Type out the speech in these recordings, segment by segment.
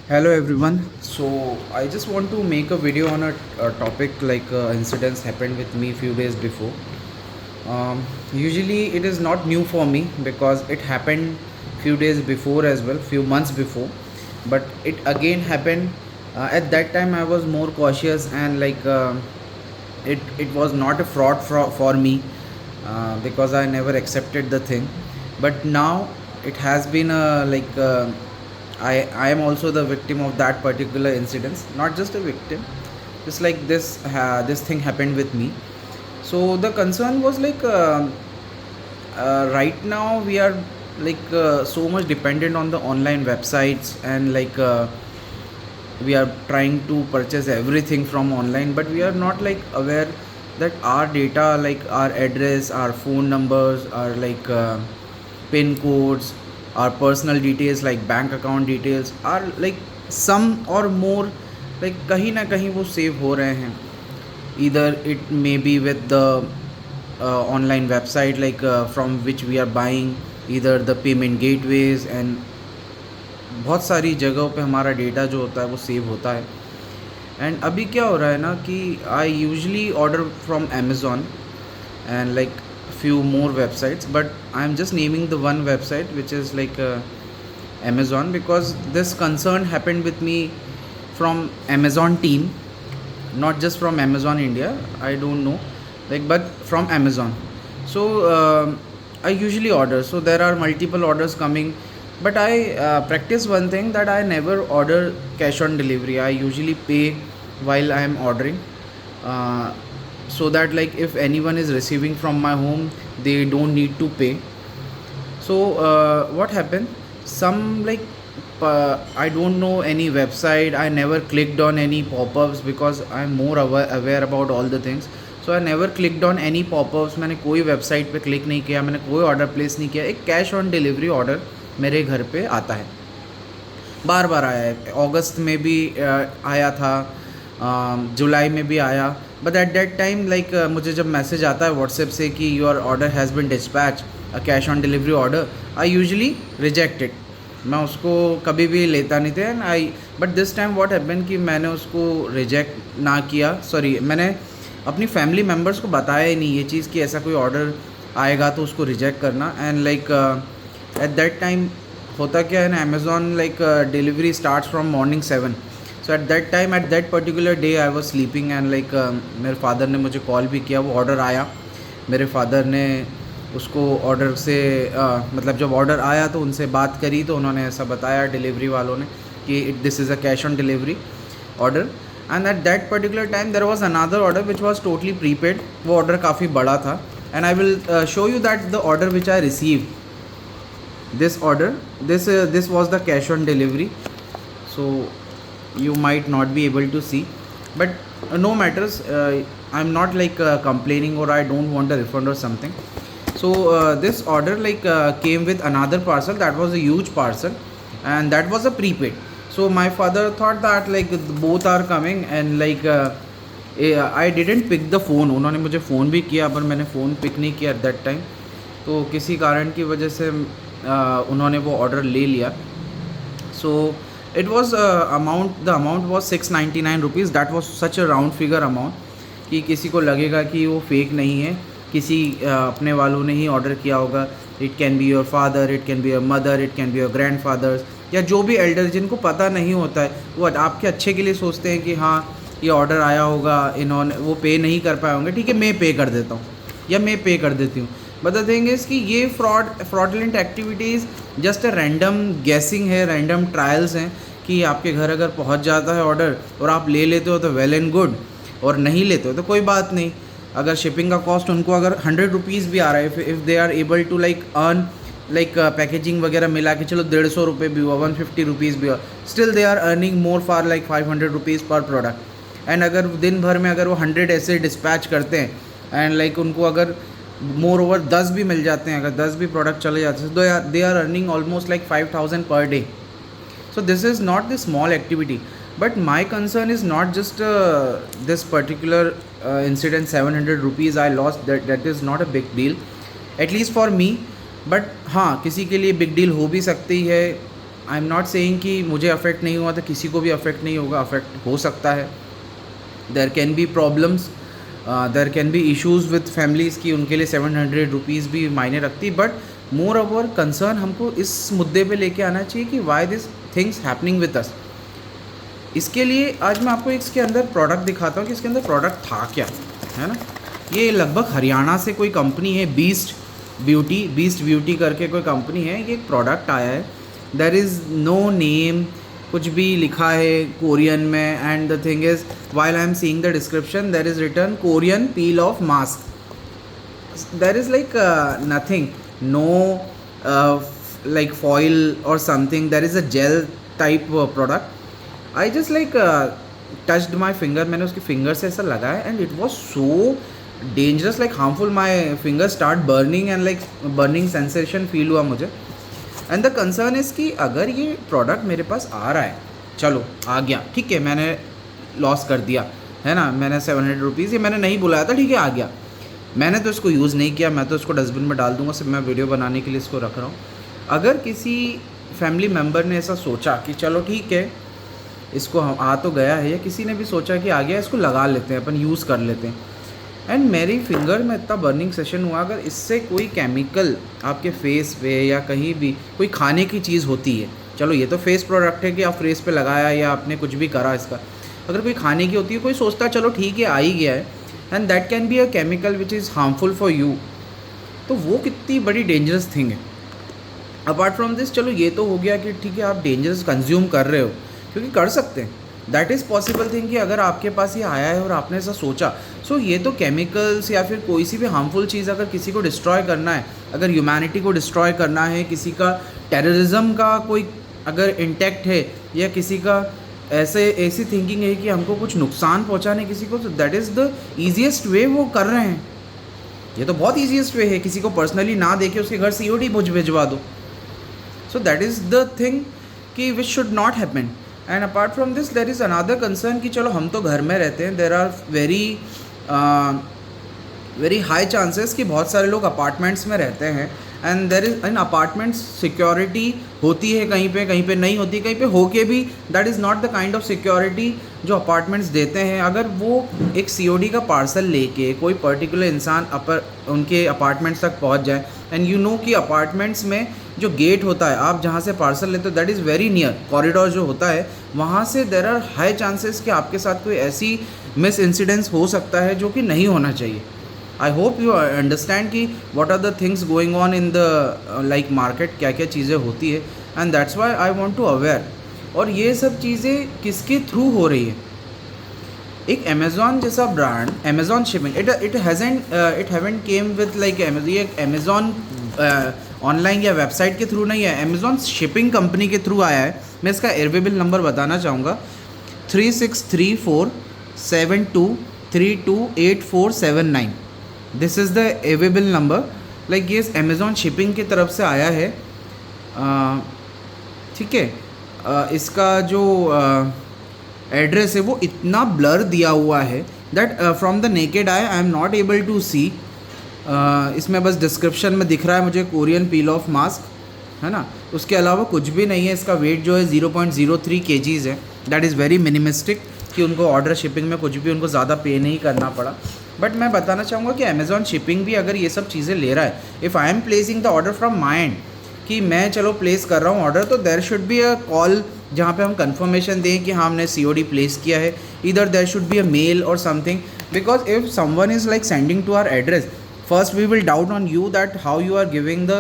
Hello everyone. So I just want to make a video on a topic like incidents happened with me few days before. Usually it is not new for me because it happened few days before as well, few months before. But it again happened. At that time I was more cautious and it was not a fraud for me because I never accepted the thing. But now it has been I am also the victim of that particular incident. Not just a victim, just like this thing happened with me. So the concern was right now we are so much dependent on the online websites and we are trying to purchase everything from online, but we are not aware that our data, like our address, our phone numbers, our pin codes, our personal details like bank account details are like some or more like कहीं ना कहीं वो save हो रहे हैं. Either it may be with the online website from which we are buying, either the payment gateways, and बहुत सारी जगहों पे हमारा डेटा जो होता है वो सेव होता है. एंड अभी क्या हो रहा है ना कि I usually order from Amazon and few more websites, but I'm just naming the one website which is Amazon, because this concern happened with me from Amazon team, not just from Amazon India. I don't know, but from Amazon. So I usually order, so there are multiple orders coming, but I practice one thing, that I never order cash on delivery. I usually pay while I am ordering, so that if anyone is receiving from my home, they don't need to pay. So what happened, I don't know any website. I never clicked on any pop-ups because I'm more aware about all the things. So I never clicked on any pop-ups. मैंने कोई website पे click नहीं किया, मैंने कोई order place नहीं किया. एक कैश ऑन डिलीवरी ऑर्डर मेरे घर पे आता है, बार बार आया है. अगस्त में भी आया था, जुलाई में भी आया. बट एट दैट टाइम मुझे जब मैसेज आता है व्हाट्सएप से कि your order has been dispatch, a cash on delivery order, I usually reject it. मैं उसको कभी भी लेता नहीं था. But this time what happen कि मैंने उसको रिजेक्ट ना किया. सॉरी, मैंने अपनी फैमिली मेम्बर्स को बताया ही नहीं ये चीज़ कि ऐसा कोई ऑर्डर आएगा तो उसको रिजेक्ट करना. एंड एट दैट टाइम होता क्या है ना, Amazon delivery starts from morning 7. So at that time, eight that particular day I was sleeping and मेरे फादर ने मुझे कॉल भी किया. वो ऑर्डर आया, मेरे फादर ने उसको ऑर्डर से जब ऑर्डर आया तो उनसे बात करी, तो उन्होंने ऐसा बताया डिलीवरी वालों ने कि this is a cash on delivery order. And at that particular time there was another order which was totally prepaid. वो ऑर्डर काफ़ी बड़ा था. And I will show you that the order which I receive, this order, this was the cash on delivery. So you might not be able to see, but no matters. I'm not complaining, or I don't want a refund or something. So this order came with another parcel that was a huge parcel, and that was a prepaid. So my father thought that both are coming, and I didn't pick the phone. उन्होंने मुझे phone भी किया, पर मैंने phone pick नहीं किया at that time. तो किसी कारण की वजह से उन्होंने वो ऑर्डर ले लिया. So it was the amount was 699 rupees. That was such a round figure amount कि किसी को लगेगा कि वो फेक नहीं है, किसी अपने वालों ने ही ऑर्डर किया होगा. It can be your father, it can be your mother, it can be your grandfathers, या जो भी एल्डर जिनको पता नहीं होता है, वो आपके अच्छे के लिए सोचते हैं कि हाँ ये ऑर्डर आया होगा, इन्होंने वो पे नहीं कर पाए होंगे, ठीक है मैं पे कर देता हूँ या मैं पे कर देती हूँ. बट द थिंग इज़ कि ये fraudulent activities just a random guessing है, रैंडम ट्रायल्स हैं कि आपके घर अगर पहुंच जाता है ऑर्डर और आप ले लेते हो तो वेल एंड गुड, और नहीं लेते हो तो कोई बात नहीं. अगर शिपिंग का कॉस्ट उनको अगर 100 रुपीज़ भी आ रहा है, if they are able to earn packaging वगैरह मिला के चलो 150 रुपये भी हुआ, 150 रुपीज़ भी हुआ, still they are earning more for 500 rupees पर प्रोडक्ट. एंड अगर दिन भर में अगर वो 100 ऐसे डिस्पैच करते हैं एंड उनको अगर मोर ओवर 10 भी मिल जाते हैं, अगर 10 भी प्रोडक्ट चले जाते हैं, तो दे are earning almost 5,000 per day. So this is not the small activity, but my concern is not just this particular incident. 700 rupees I lost, that is not a big deal, at least for me. But हाँ, किसी के लिए big deal हो भी सकती है. आई am not saying कि मुझे अफेक्ट नहीं हुआ तो किसी को भी अफेक्ट नहीं होगा, अफेक्ट हो सकता है। There can be problems, there can be issues with families की उनके लिए 700 रुपीज़ भी मायने रखती, बट मोर ओवर कंसर्न हमको इस मुद्दे पे लेके आना चाहिए कि why this things happening with us. इसके लिए आज मैं आपको इसके अंदर प्रोडक्ट दिखाता हूँ कि इसके अंदर प्रोडक्ट था क्या, है ना। ये लगभग हरियाणा से कोई कंपनी है, बीस्ट ब्यूटी करके कोई कंपनी है, ये एक प्रोडक्ट आया है। देयर इज़ नो नेम, कुछ भी लिखा है कोरियन में, and the thing is while I am seeing the description there is written Korean peel off mask. There is like nothing, no like foil or something, there is a gel type product. I just like touched my finger, मैंने उसकी finger से ऐसा लगाया and it was so dangerous, like harmful, my finger start burning and like burning sensation feel हुआ मुझे। And the concern is कि अगर ये प्रोडक्ट मेरे पास आ रहा है, चलो आ गया, ठीक है, मैंने लॉस कर दिया, है ना, मैंने 700 रुपीज़, ये मैंने नहीं बुलाया था, ठीक है, आ गया, मैंने तो इसको यूज़ नहीं किया, मैं तो इसको डस्टबिन में डाल दूँगा, सिर्फ मैं वीडियो बनाने के लिए इसको रख रहा हूँ। अगर किसी फैमिली मेम्बर ने ऐसा सोचा कि चलो ठीक है, इसको हम आ तो गया है, या किसी ने भी सोचा कि आ गया, इसको लगा लेते हैं, अपन यूज़ कर लेते हैं, एंड मेरी फिंगर में इतना बर्निंग सेशन हुआ, अगर इससे कोई केमिकल आपके फेस पे या कहीं भी कोई खाने की चीज़ होती है, चलो ये तो फेस प्रोडक्ट है कि आप फेस पे लगाया या आपने कुछ भी करा इसका, अगर कोई खाने की होती है, कोई सोचता है चलो ठीक है आ ही गया है, and that can be a chemical which is harmful for you, तो वो कितनी बड़ी डेंजरस थिंग है। अपार्ट फ्रॉम दिस, चलो ये तो हो गया कि ठीक है आप डेंजरस कंज्यूम कर रहे हो, क्योंकि कर सकते हैं, दैट इज़ पॉसिबल थिंग कि अगर आपके पास ये आया है और आपने ऐसा सोचा, सो ये तो केमिकल्स या फिर कोई सी भी हार्मफुल चीज़ अगर किसी को डिस्ट्रॉय करना है, अगर ह्यूमैनिटी को डिस्ट्रॉय करना है, किसी का टेररिज्म का कोई अगर इंटेक्ट है, या किसी का ऐसी थिंकिंग है कि हमको कुछ नुकसान पहुंचाने किसी को, तो दैट इज़ द ईजीएस्ट वे वो कर रहे हैं। ये तो बहुत ईजीएस्ट वे है, किसी को पर्सनली ना देके उसके घर COD भिजवा दो। So that is the thing कि which should not happen. And apart from this there is another concern कि चलो हम तो घर में रहते हैं, there are very high chances कि बहुत सारे लोग अपार्टमेंट्स में रहते हैं, and there is in apartments security होती है, कहीं पे नहीं होती, कहीं पे होके भी that is not the kind of security जो अपार्टमेंट्स देते हैं। अगर वो एक COD का पार्सल लेके कोई पर्टिकुलर इंसान उनके अपार्टमेंट्स तक पहुंच जाए, एंड यू नो कि अपार्टमेंट्स में जो गेट होता है, आप जहाँ से पार्सल लेते हो that is very near, corridor जो होता है वहाँ से देर आर हाई चांसेस कि आपके साथ कोई ऐसी मिस इंसिडेंट्स हो सकता है जो कि नहीं होना चाहिए। आई होप यू अंडरस्टैंड कि what are the things going on in the like market, क्या क्या चीज़ें होती है, and that's why I want to aware. और ये सब चीज़ें किसके थ्रू हो रही है? एक अमेज़ॉन जैसा brand, Amazon shipping, it haven't came with like ये अमेज़ॉन ऑनलाइन या वेबसाइट के थ्रू नहीं है, अमेज़ॉन शिपिंग कंपनी के थ्रू आया है। मैं इसका एयरवेबिल नंबर बताना चाहूँगा, 363472328479। This is the एवेबल number, like ये अमेज़ॉन शिपिंग की तरफ से आया है, ठीक है। इसका जो एड्रेस है वो इतना ब्लर दिया हुआ है that from the naked I am not able to see. इसमें बस डिस्क्रिप्शन में दिख रहा है मुझे कोरियन पील ऑफ मास्क, है ना, उसके अलावा कुछ भी नहीं है। इसका वेट जो है 0.03 kgs है, दैट इज़ वेरी मिनिमिस्टिक कि उनको ऑर्डर शिपिंग में कुछ भी उनको ज़्यादा पे नहीं करना पड़ा। बट मैं बताना चाहूँगा कि अमेज़ॉन शिपिंग भी अगर ये सब चीज़ें ले रहा है, if I am placing the order from my end, कि मैं चलो प्लेस कर रहा हूँ ऑर्डर, तो there should be a call जहाँ पे हम कंफर्मेशन दें कि हाँ हमने COD प्लेस किया है। इधर there should be a mail और something, because if someone is like sending to our address, first we will doubt on you that how you are giving the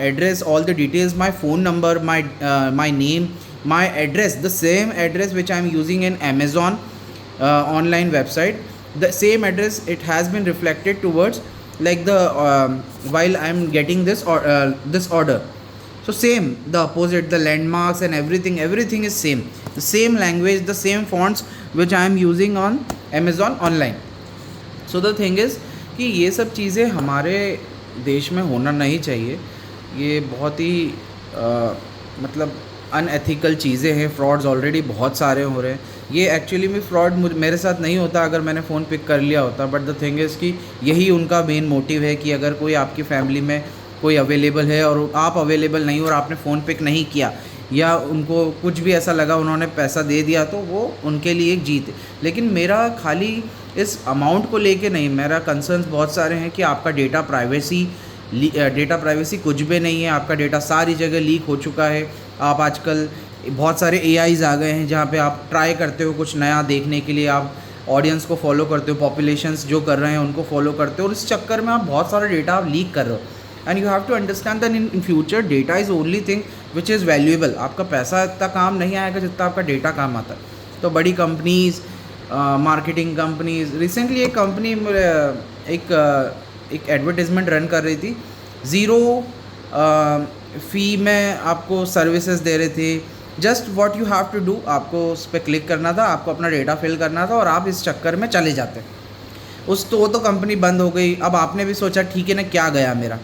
address, all the details, my phone number, my name, my address, the same address which I am using in Amazon online website, the same address it has been reflected towards like the while I am getting this order. So same, the opposite, the landmarks and everything is same, the same language, the same fonts which I am using on Amazon online. So the thing is कि ये सब चीज़ें हमारे देश में होना नहीं चाहिए। ये बहुत ही मतलब अनएथिकल चीज़ें हैं, फ्रॉड्स ऑलरेडी बहुत सारे हो रहे हैं। ये एक्चुअली में फ्रॉड मेरे साथ नहीं होता अगर मैंने फ़ोन पिक कर लिया होता, बट द थिंग इज़ कि यही उनका मेन मोटिव है कि अगर कोई आपकी फैमिली में कोई अवेलेबल है और आप अवेलेबल नहीं और आपने फ़ोन पिक नहीं किया, या उनको कुछ भी ऐसा लगा उन्होंने पैसा दे दिया तो वो उनके लिए एक जीत है। लेकिन मेरा खाली इस अमाउंट को लेके नहीं, मेरा कंसर्न्स बहुत सारे हैं कि आपका डेटा प्राइवेसी कुछ भी नहीं है। आपका डेटा सारी जगह लीक हो चुका है। आप आजकल बहुत सारे एआईज़ आ गए हैं जहाँ पे आप ट्राई करते हो कुछ नया देखने के लिए, आप ऑडियंस को फॉलो करते हो, पॉपुलेशंस जो कर रहे हैं उनको फॉलो करते हो, और इस चक्कर में आप बहुत सारा डेटा आप लीक कर रहे हो। And you have to understand that in future data is only thing which is valuable. आपका पैसा इतना काम नहीं आएगा जितना आपका डेटा काम आता है। तो बड़ी कंपनीज़, मार्केटिंग कंपनीज़, रिसेंटली एक कंपनी एक एडवर्टाइजमेंट रन कर रही थी, ज़ीरो फ़ी में आपको सर्विसेज दे रहे थे। Just what you have to do, आपको उस पर क्लिक करना था, आपको अपना डेटा फिल करना था और आप इस चक्कर में चले जाते। वो तो कंपनी बंद हो गई। अब आपने भी सोचा ठीक है ना, क्या गया मेरा,